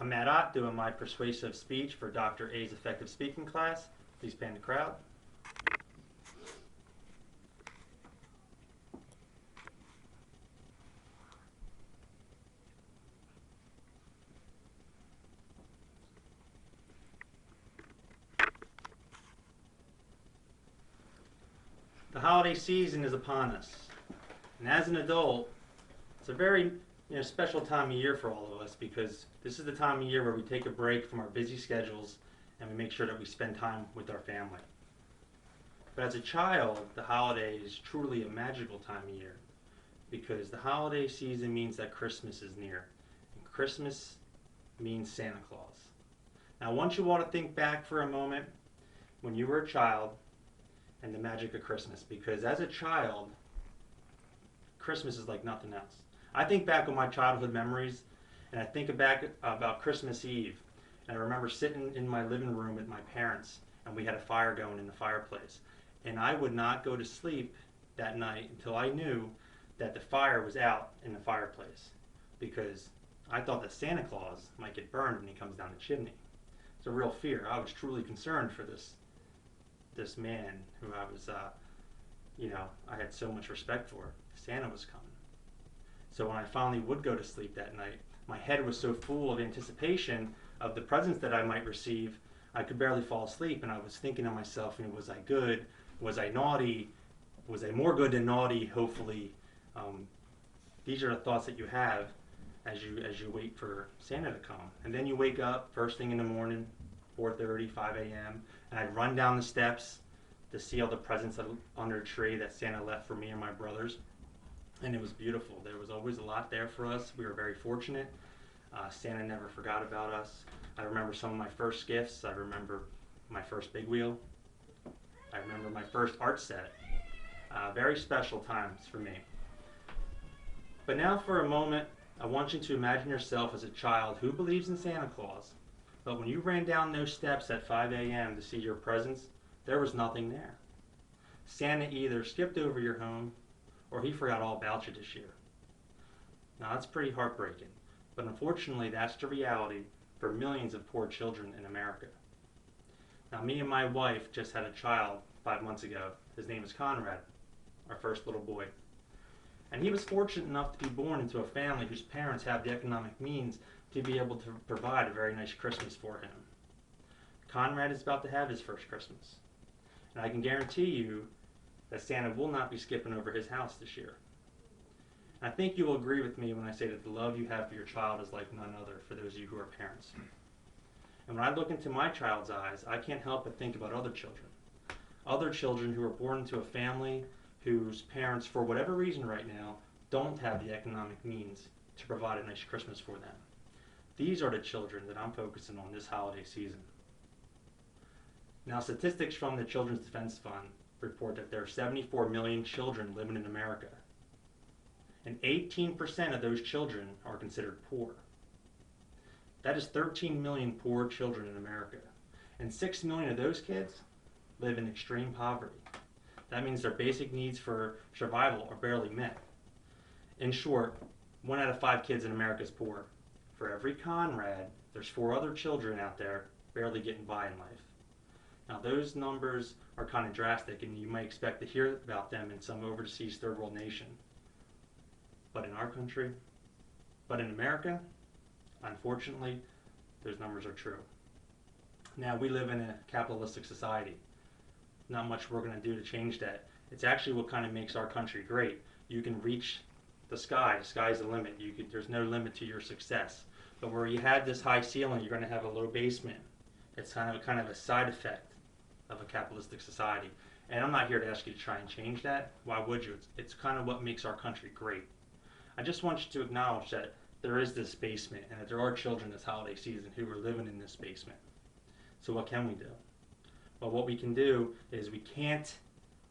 I'm Matt Ott doing my persuasive speech for Dr. A's effective speaking class. Please pan the crowd. The holiday season is upon us, and as an adult, it's a very special time of year for all of us because this is the time of year where we take a break from our busy schedules and we make sure that we spend time with our family. But as a child, the holiday is truly a magical time of year because the holiday season means that Christmas is near, and Christmas means Santa Claus. Now, I want you all to think back for a moment when you were a child and the magic of Christmas, because as a child, Christmas is like nothing else. I think back on my childhood memories, and I think back about Christmas Eve, and I remember sitting in my living room with my parents, and we had a fire going in the fireplace, and I would not go to sleep that night until I knew that the fire was out in the fireplace, because I thought that Santa Claus might get burned when he comes down the chimney. It's a real fear. I was truly concerned for this man who I was, I had so much respect for. Santa was coming. So when I finally would go to sleep that night, my head was so full of anticipation of the presents that I might receive, I could barely fall asleep, and I was thinking to myself, was I good? Was I naughty? Was I more good than naughty? Hopefully. These are the thoughts that you have as you wait for Santa to come. And then you wake up first thing in the morning, 4:30, 5 a.m., and I'd run down the steps to see all the presents under a tree that Santa left for me and my brothers. And it was beautiful. There was always a lot there for us. We were very fortunate. Santa never forgot about us. I remember some of my first gifts. I remember my first big wheel. I remember my first art set. Very special times for me. But now for a moment, I want you to imagine yourself as a child who believes in Santa Claus. But when you ran down those steps at 5 a.m. to see your presents, there was nothing there. Santa either skipped over your home or he forgot all about you this year. Now that's pretty heartbreaking, but unfortunately that's the reality for millions of poor children in America. Now me and my wife just had a child 5 months ago. His name is Conrad, our first little boy. And he was fortunate enough to be born into a family whose parents have the economic means to be able to provide a very nice Christmas for him. Conrad is about to have his first Christmas. And I can guarantee you that Santa will not be skipping over his house this year. And I think you will agree with me when I say that the love you have for your child is like none other for those of you who are parents. And when I look into my child's eyes, I can't help but think about other children. Other children who are born into a family whose parents, for whatever reason right now, don't have the economic means to provide a nice Christmas for them. These are the children that I'm focusing on this holiday season. Now, statistics from the Children's Defense Fund report that there are 74 million children living in America, and 18% of those children are considered poor. That is 13 million poor children in America, and 6 million of those kids live in extreme poverty. That means their basic needs for survival are barely met. In short, 1 out of 5 kids in America is poor. For every Conrad, there's 4 other children out there barely getting by in life. Now those numbers are kind of drastic, and you might expect to hear about them in some overseas third world nation. But in our country, in America, unfortunately, those numbers are true. Now we live in a capitalistic society. Not much we're going to do to change that. It's actually what kind of makes our country great. You can reach the sky. The sky's the limit. There's no limit to your success. But where you had this high ceiling, you're going to have a low basement. It's kind of a side effect of a capitalistic society. And I'm not here to ask you to try and change that. Why would you? It's kind of what makes our country great. I just want you to acknowledge that there is this basement and that there are children this holiday season who are living in this basement. So what can we do? Well, what we can do is we can't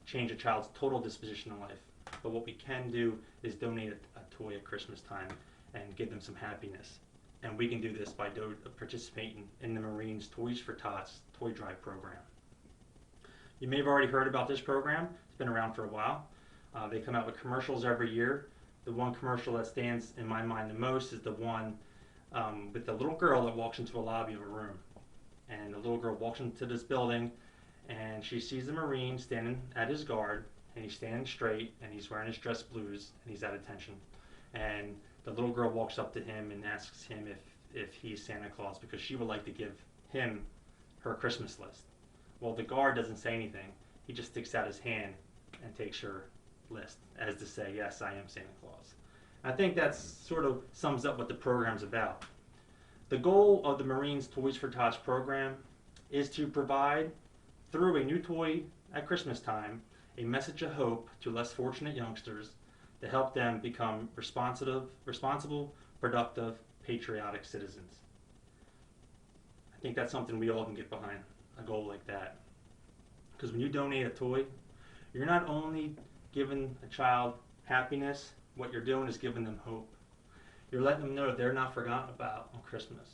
change a child's total disposition in life, but what we can do is donate a toy at Christmas time and give them some happiness. And we can do this by participating in the Marines Toys for Tots toy drive program. You may have already heard about this program. It's been around for a while. They come out with commercials every year. The one commercial that stands in my mind the most is the one with a little girl that walks into a lobby of a room. And the little girl walks into this building, and she sees the Marine standing at his guard, and he's standing straight, and he's wearing his dress blues, and he's at attention. And the little girl walks up to him and asks him if he's Santa Claus, because she would like to give him her Christmas list. Well, the guard doesn't say anything. He just sticks out his hand and takes her list, as to say, yes, I am Santa Claus. I think that sort of sums up what the program's about. The goal of the Marines Toys for Tots program is to provide, through a new toy at Christmas time, a message of hope to less fortunate youngsters to help them become responsible, productive, patriotic citizens. I think that's something we all can get behind, a goal like that. Because when you donate a toy, you're not only giving a child happiness, what you're doing is giving them hope. You're letting them know that they're not forgotten about on Christmas.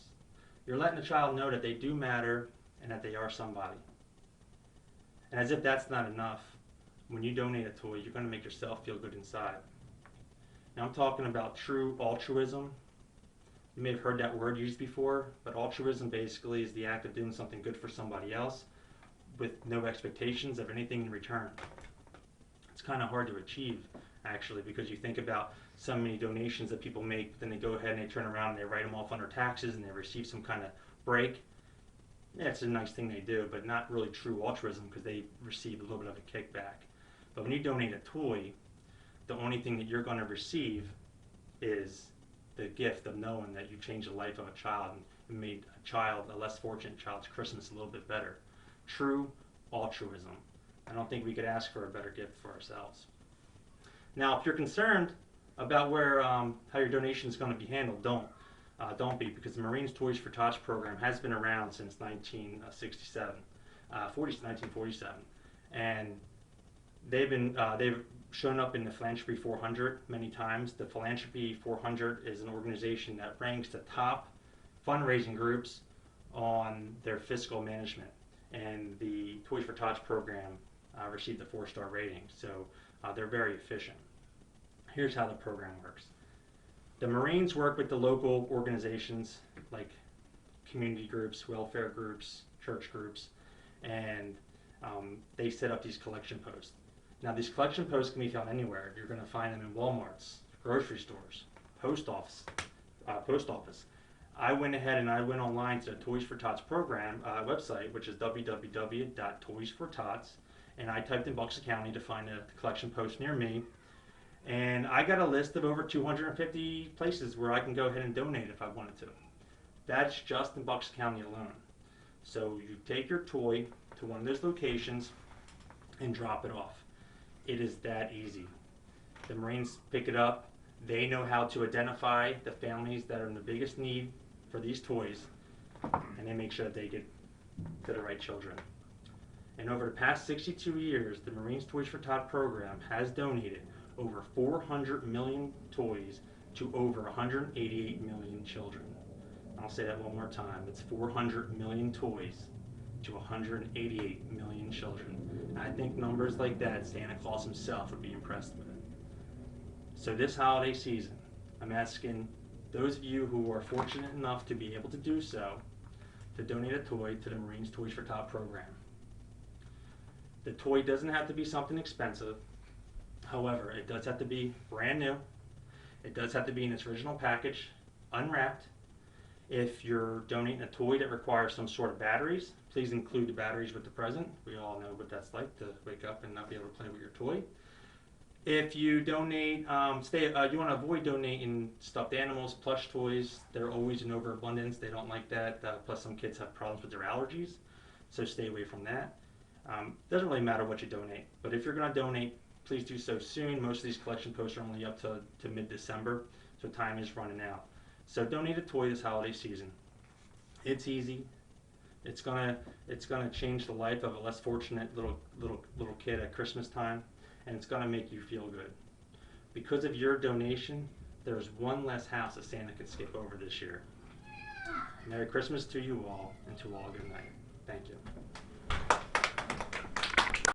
You're letting the child know that they do matter and that they are somebody. And as if that's not enough, when you donate a toy, you're going to make yourself feel good inside. Now I'm talking about true altruism. You may have heard that word used before, but altruism basically is the act of doing something good for somebody else with no expectations of anything in return. It's kind of hard to achieve, actually, because you think about so many donations that people make, but then they go ahead and they turn around and they write them off on their taxes and they receive some kind of break. Yeah, it's a nice thing they do, but not really true altruism because they receive a little bit of a kickback. But when you donate a toy, the only thing that you're going to receive is the gift of knowing that you changed the life of a child and made a less fortunate child's Christmas a little bit better. True altruism. I don't think we could ask for a better gift for ourselves. Now, if you're concerned about how your donation is going to be handled, don't be, because the Marines Toys for Tots program has been around since 1947, and they've shown up in the Philanthropy 400 many times. The Philanthropy 400 is an organization that ranks the top fundraising groups on their fiscal management, and the Toys for Tots program received a 4-star rating, so they're very efficient. Here's how the program works. The Marines work with the local organizations like community groups, welfare groups, church groups, and they set up these collection posts. Now, these collection posts can be found anywhere. You're going to find them in Walmarts, grocery stores, post office. I went ahead and I went online to the Toys for Tots program website, which is www.toysfortots, and I typed in Bucks County to find a collection post near me. And I got a list of over 250 places where I can go ahead and donate if I wanted to. That's just in Bucks County alone. So you take your toy to one of those locations and drop it off. It is that easy. The Marines pick it up. They know how to identify the families that are in the biggest need for these toys, and they make sure that they get to the right children. And over the past 62 years, the Marines Toys for Tots program has donated over 400 million toys to over 188 million children. I'll say that one more time. It's 400 million toys to 188 million children. And I think numbers like that, Santa Claus himself would be impressed with. So this holiday season, I'm asking those of you who are fortunate enough to be able to do so, to donate a toy to the Marines Toys for Tots program. The toy doesn't have to be something expensive. However, it does have to be brand new. It does have to be in its original package, unwrapped. If you're donating a toy that requires some sort of batteries, please include the batteries with the present. We all know what that's like, to wake up and not be able to play with your toy. If you donate, you want to avoid donating stuffed animals, plush toys. They're always in overabundance. They don't like that. Plus, some kids have problems with their allergies, so stay away from that. Doesn't really matter what you donate, but if you're going to donate, please do so soon. Most of these collection posts are only up to mid-December, so time is running out. So donate a toy this holiday season. It's easy. It's gonna change the life of a less fortunate little kid at Christmas time, and it's gonna make you feel good. Because of your donation, there's one less house that Santa could skip over this year. Merry Christmas to you all, and to all good night. Thank you.